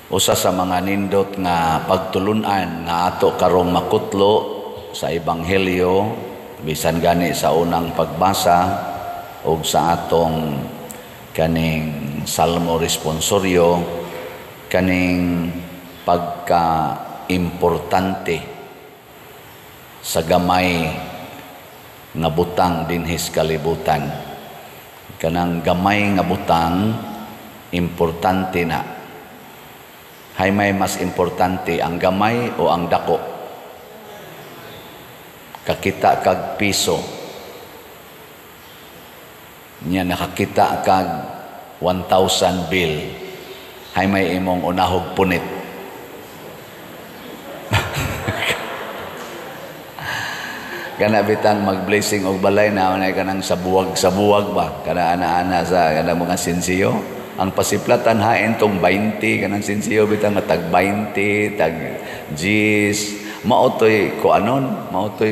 Usa sa mga nindot nga pagtulunan nga ato karong makutlo sa Ebanghelyo bisan gani sa unang pagbasa o sa atong kaning salmo responsoryo, kaning pagka-importante sa gamay nga butang dinhis kalibutan. Kanang gamay nga butang importante na. Hay may mas importante ang gamay o ang dako? Kakita kag piso. Nya nakakita kag 1,000 bill. Hay may imong unahog punit. Kana bitang mag-blessing og balay na unay kanang sa buwag ba? Kana ana-ana sa kanang mga sinsiyo. Ang pasiplatan hain tong 20 kanang sinsiyo bitang tag 20 tag 10 maotoy ko anon maotoy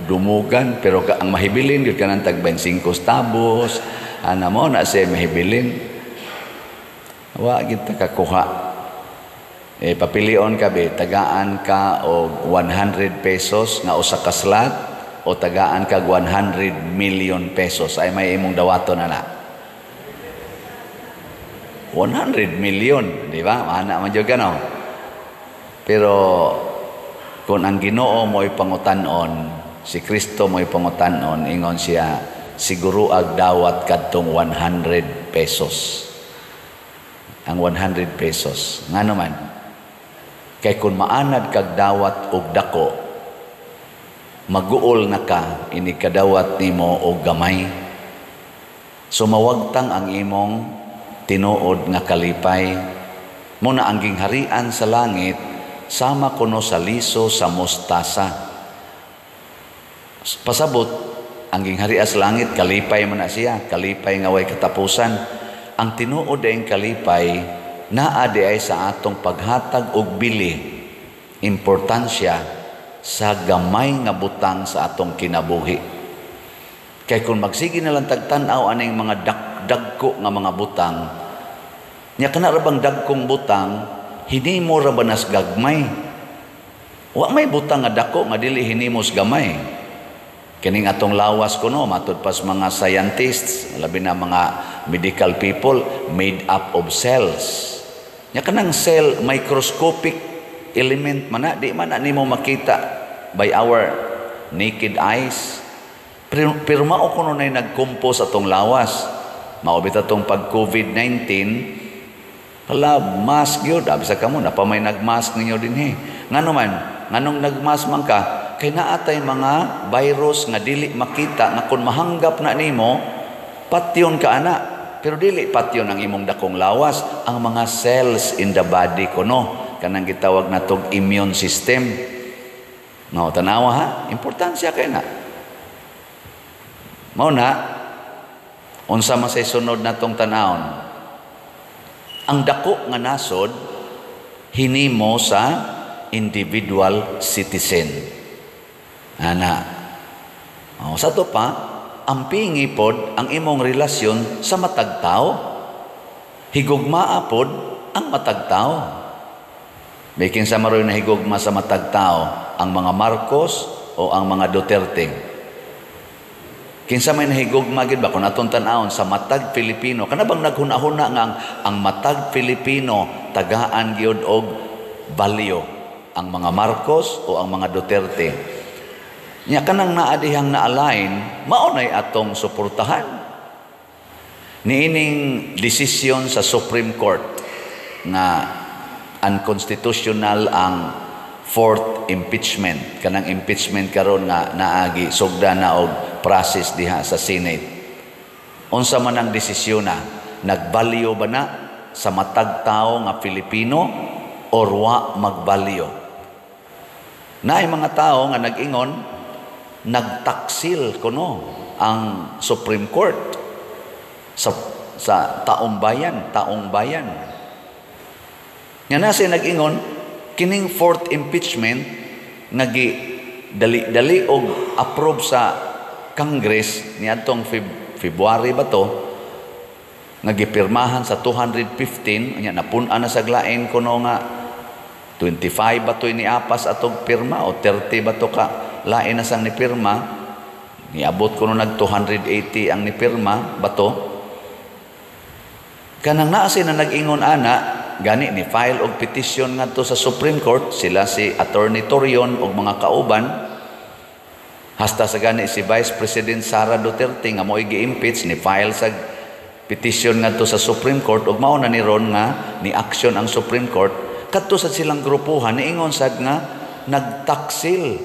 dumugan pero ang mahibilin gyud kanang tag 25 tabos ana mo na siya mahibilin wa kita kakuha papilion ka be tagaan ka og 100 pesos nga usa ka slot o tagaan ka 100 million pesos ay may imong dawaton na 100 million, di ba? Mana man jud kano. Pero kung ang Ginoo mo'y pangutanon, si Kristo mo'y pangutanon, ingon siya, siguro ag dawat kadtong 100 pesos. Ang 100 pesos. Nga naman, kay kung maanad kag dawat og dako, maguol na ka, ini kadawat nimo og gamay. So mawagtang ang imong tinuod nga kalipay muna ang gingharian sa langit sama kuno sa liso sa mostasa. Pasabot ang gingharian sa langit kalipay man na siya, kalipay nga way katapusan. Ang tinuod ang kalipay naa di ay sa atong paghatag og bili importansya sa gamay nga butang sa atong kinabuhi. Kay kung magsige na lang tagtan-aw aning mga dagko nga mga butang, nya kana ra bang dagkong butang hinimo ra ba nas gagmay? Wa may butang nga dako nga dili hinimos gamay. Kining atong lawas kuno matud pas mga scientists, labi na mga medical people, made up of cells. Nya kanang cell microscopic element man na di man nimo makita by our naked eyes. Pero mao kuno nay nagkompose atong lawas. Mao bita tong pag COVID-19 hala, mask yun. Abisa ka mo, napamay nagmask ninyo din Ngano man, nganong nagmask man ka, kay naatay mga virus nga dili makita, nga kung mahanggap na nimo, patyon ka ana. Pero dili patyon ang imong dakong lawas, ang mga cells in the body ko, no? Kanang gitawag na tong immune system. No, tanawa ha? Importansya kay na. Mao na, unsa man say sunod na tong tanawon, ang dako nga nasod hinimo sa individual citizen. Ana. Sa to pa, ang pingi pod ang imong relasyon sa matag tao. Higugmaa pod ang matag tao. Bikin sa maroy na higugma sa matag tao, ang mga Marcos o ang mga Duterte. Kinsa may nahigugma gid ba kung atong tan-awon sa matag Pilipino, kana bang naghuna-huna nga ang matag Pilipino tagaan gyud og balyo ang mga Marcos o ang mga Duterte. Nya kanang naa dihang na-align, mao nay atong suportahan. Niining desisyon sa Supreme Court nga unconstitutional ang fourth impeachment, kanang impeachment karon nga naagi sugda na og process diha sa Senate. Unsa man ang desisyon na, nagbalyo ba na sa matag tao nga Pilipino or wa magbalyo? Naay mga tao nga nag-ingon, nagtaksil kuno ang Supreme Court sa taong bayan. Nga nasi nag-ingon, kining fourth impeachment nagi dali og approve sa Congress niadtong February ba to, nga gipirmahan sa 215 nya napun-an na sa glain kuno nga 25 ba to ni apas atog pirma o 30 ba to ka lain na sang ni pirma niabot kuno nag 280 ang ni pirma ba to kanang naa na nag-ingon ana gani ni file og petition ngadto sa Supreme Court sila si Attorney Torion og mga kauban hasta sa gani si Vice President Sara Duterte nga mo'y gi-impeach ni file sa petition ngadto sa Supreme Court ug mao na ni ron nga ni action ang Supreme Court kadto sa silang grupuhan niingon sad nga nagtaksil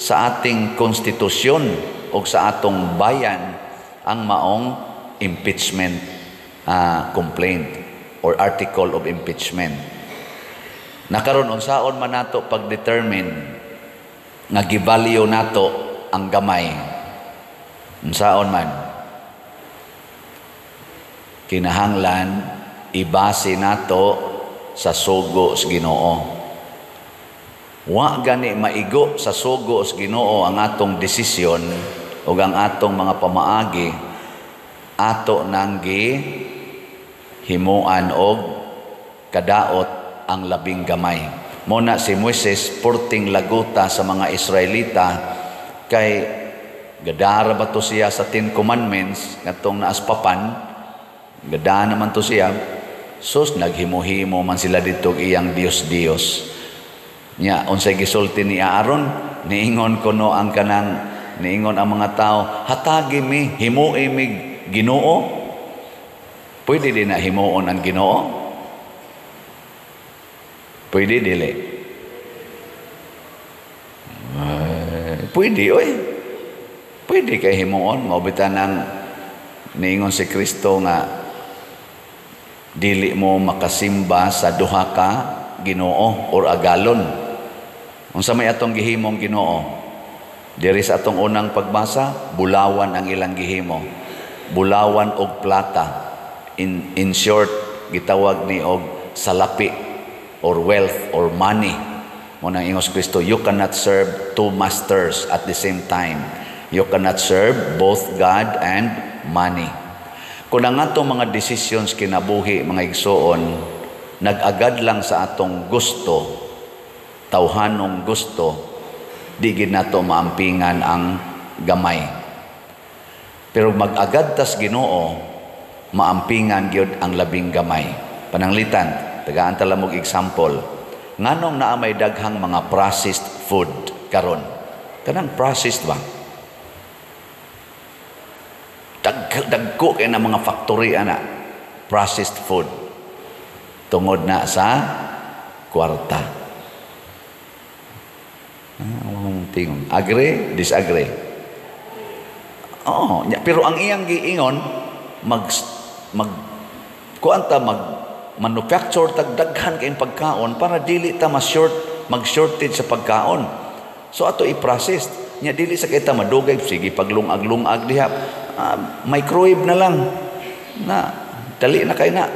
sa ating konstitusyon ug sa atong bayan ang maong impeachment complaint or article of impeachment. Nakaron unsaon man nato pag-determine nga givalue nato ang gamay. Unsaon man kinahanglan ibase nato sa sugo sa Ginoo. Wa gani maigo sa sugo sa Ginoo ang atong desisyon o ang atong mga pamaagi ato nang himuan og kadaot ang labing gamay. Muna si Moises porting laguta sa mga Israelita kay gadara ba to siya sa 10 commandments ngatong naaspapan gada naman to siya sus naghimo-himo man sila dito iyang Dios nya unsay gisulti ni Aaron niingon kuno ang kanang niingon ang mga tao hatagi mi himuo mi Ginoo pwede din na himuon ang Ginoo pwede dili pwede oy pwede kay himuon maobitan ang niingon si Kristo nga dili mo makasimba sa duha ka Ginoo or agalon. Unsa may atong gihimong Ginoo? Diri sa atong unang pagbasa, bulawan ang ilang gihimo. Bulawan og plata. In short, gitawag ni og salapi or wealth or money. Mo nang ingos Kristo, you cannot serve two masters at the same time. You cannot serve both God and money. Kung ang atong mga decisions kinabuhi, mga igsoon, nag-agad lang sa atong gusto, tawhanong gusto, di gid nato maampingan ang gamay. Pero mag-agad tas Ginoo, maampingan gyud ang labing gamay. Pananglitan, tagaan ta lamog example. Nganong naa may daghang mga processed food karon? Kanang processed ba? Dagko kay na mga factory ana processed food tungod na sa kwarta. Tingog. Agree? Disagree? Oo. Pero ang iyang giingon, manufacture tagdaghan kayong pagkaon para dili ta mag-shortage sa pagkaon. So ato i-process. Nya dili sa kita madugay, sige paglungag-lungag diha. Microwave na lang. Na, dali na kay na.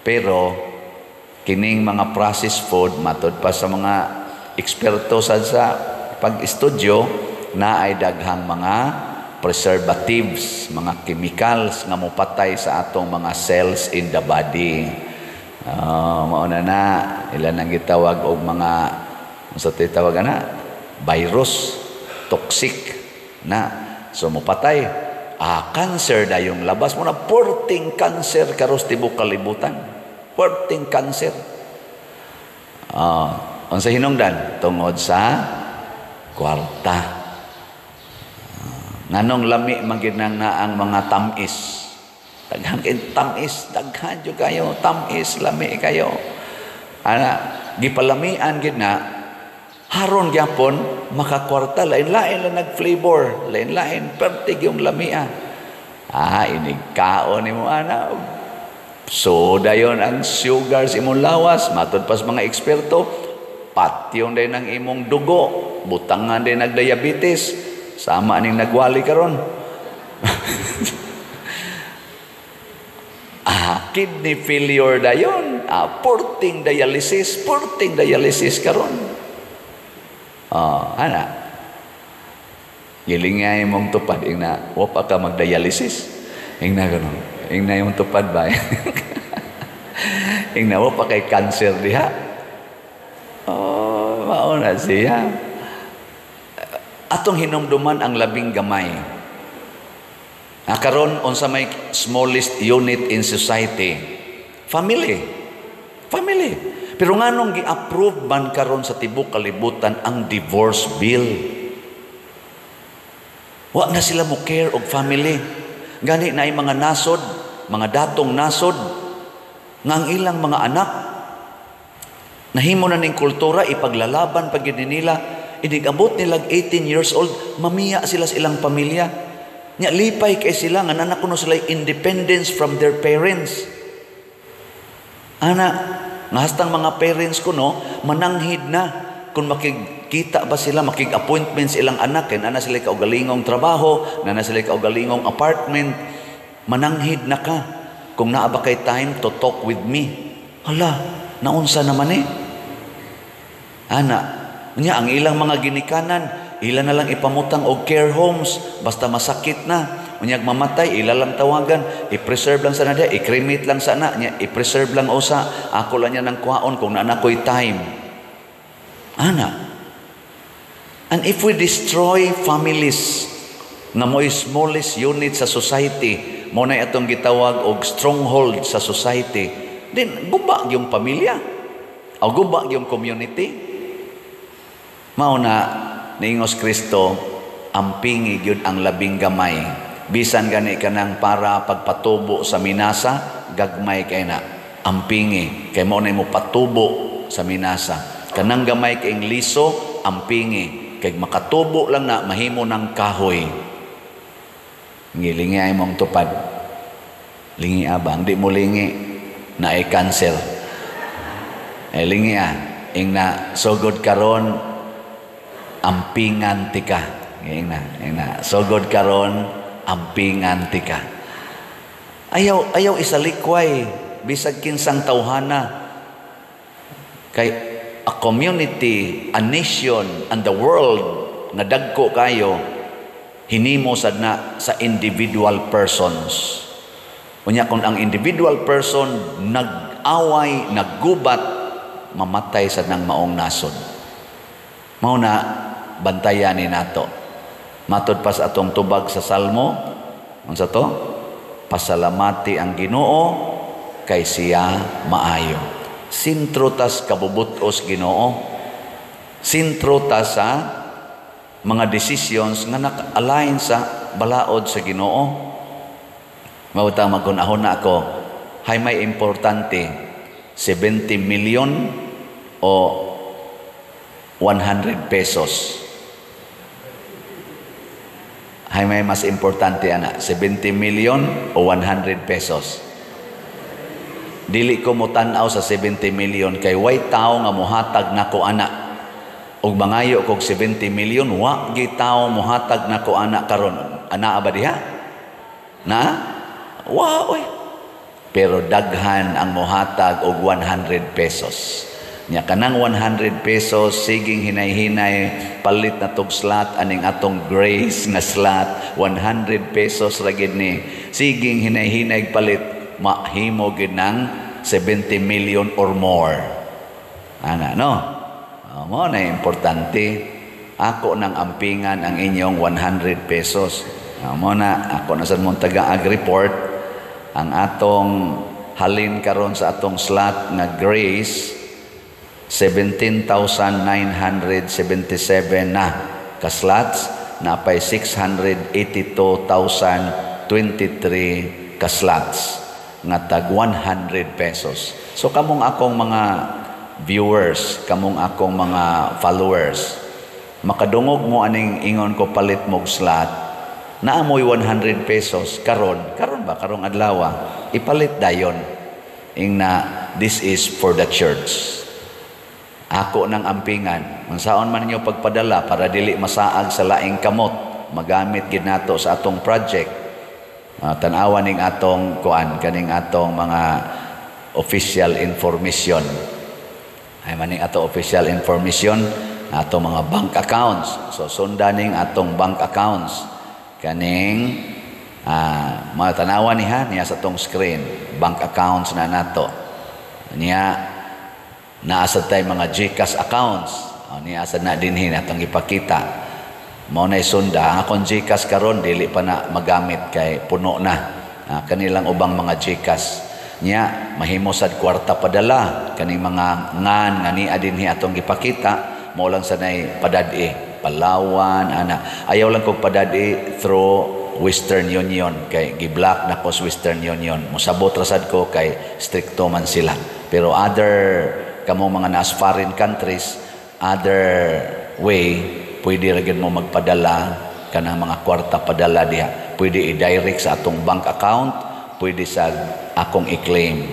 Pero, kining mga processed food, matod pa sa mga eksperto sa pag-estudyo, na ay daghang mga preservatives, mga chemicals nga mopatay sa atong mga cells in the body. Mauna na, ilan ang gitawag og mga, sa titawag na, virus, toxic na. So, mopatay. Cancer na yung labas mo na, porting cancer karos tibok kalibutan. Porting cancer. Ang sa hinungdan, tungod sa kwarta. Nganong lami maginang na ang mga tamis. Daghan kayo tamis, daghan yung kayo, tamis, lami kayo. Gipalamian gid na, haron gyapon makakwarta lain-lain lang nag-flavor, lain-lain pertig yung lamia. Inigkaon nimo ana. Soda yon ang sugar sa imong lawas, matod pas mga eksperto, patyon din ang imong dugo, butangan din nag-diabetes, sama ning nagwali karon. Kidney failure dayon, porting dialysis karon. Gilingay mong tupad ing na wa pa ka mag-dialysis ing na ganun Ing na yung tupad ba? Ing na mo pa kay cancer diha. Oh, mauna siya. Atong hinumduman ang labing gamay. Karon unsa may smallest unit in society? Family. Family. Pero nganong gi-approve man karon sa tibok kalibutan ang divorce bill? Wa na sila mo care og family. Gani na ay mga nasod, mga datong nasod, nga ang ilang mga anak, nahimo na ning kultura, ipaglalaban pag nila, inigabot nilag 18 years old, mamiya sila sa ilang pamilya. Nya lipay kay sila, nga nanak kuno sila independence from their parents. Ana, nga hastang mga parents ko no, mananghid na, kung makikita ba sila, makig-appointments ilang anak, kaya na sila kaugalingong trabaho, na sila kaugalingong apartment, mananghid na ka. Kung naa ba kay time to talk with me, hala, naunsa naman eh. Ana, niya, ang ilang mga ginikanan, ilan na lang ipamutang og care homes, basta masakit na. Unyag mamatay, ila lang tawagan, i-preserve lang sana dia, i-cremate lang sana, niya, i-preserve lang usa, ako lang niya ng kuhaon kung naana ko'y time. Ana. And if we destroy families na mo'y smallest unit sa society, mo na itong gitawag og stronghold sa society, then guba yung pamilya o guba yung community. Mauna niingos Kristo, ampingi gyud ang labing gamay. Bisan gani kanang para pagpatubo sa minasa, gagmay kay na. Ampingi kay mo na mo patubo sa minasa. Kanang gamay kay liso, ampingi kay makatubo lang na mahimo ng kahoy. Ngilingi ay mong tupad. Lingi abang, di mo lingi na ay cancer. Lingi ing na sugod karon ampingan tika. Ing na sugod karon ampingan tika. Ayaw isalikway bisag kinsang tawhana. Kay a community, a nation, and the world nga dagko kayo, hinimo sad na sa individual persons. Unya kung ang individual person nag-away, naggubat, mamatay sad ng maong nasod. Mao na bantayan ni nato. Matod pa sa atong tubag sa Salmo, unsa to? Pasalamati ang Ginoo kay siya maayo. Sintro tas kabubutos Ginoo. Sintro ta sa mga decisions nga naka-align sa balaod sa Ginoo. Mauta magunahon na ako, hay may importante, 70 million o 100 pesos. Hay may mas importante ana, 70 million o 100 pesos. Dili ko mo tanaw sa 70 million kay way tao nga mohatag nako ana. Og mangayo kog 70 million wa gi tao mohatag nako ana karon. Ana ba diha? Na? Wa oy. Pero daghan ang mohatag og 100 pesos. Nya kanang 100 pesos siging hinay-hinay palit na tog slot aning atong grace nga slot 100 pesos ra gid ni. Siging hinay-hinay palit mahimo gid ng 70 million or more. Ana no? Mo na importante. Ako nang ampingan ang inyong 100 pesos. Mo na ako na sa mong taga-ag report ang atong halin karon sa atong slot nga grace 17,977 na ka slots, napay 682,023 ka slots nga tag 100 pesos. So kamong akong mga viewers, kamong akong mga followers, makadungog mo aning ingon ko palit mog slot, naamoy 100 pesos karon ba karong adlaw ipalit dayon ing na this is for the church. Ako nang ampingan, unsaon man ninyo pagpadala para dili masaag sa laing kamot, magamit gid nato sa atong project. Tan-awan ning atong kuan kaning atong mga official information. Ay maning ato official information, atong mga bank accounts. So sundan ning atong bank accounts kaning Matanawan niya sa tong screen, bank accounts na nato. Niya, naasad tayo mga GCash accounts. Niya asad na dinhin atong ipakita. Mao na isunda. Ang akong GCash karon dili pa na magamit kay puno na. Kanilang ubang mga GCash. Niya, mahimo sad kwarta padala. Kaning mga ngan nga ni dinhi atong ipakita. Mao lang sanay padadi. Palawan, ana. Ayaw lang kog padadi through Western Union. Kay giblock na ko sa Western Union. Musabot rasad ko kay stricto man sila. Pero other, kamo mga nas foreign countries, other way, pwede rin mo magpadala kanang mga kwarta padala diha. Pwede i-direct sa atong bank account, pwede sa akong i-claim.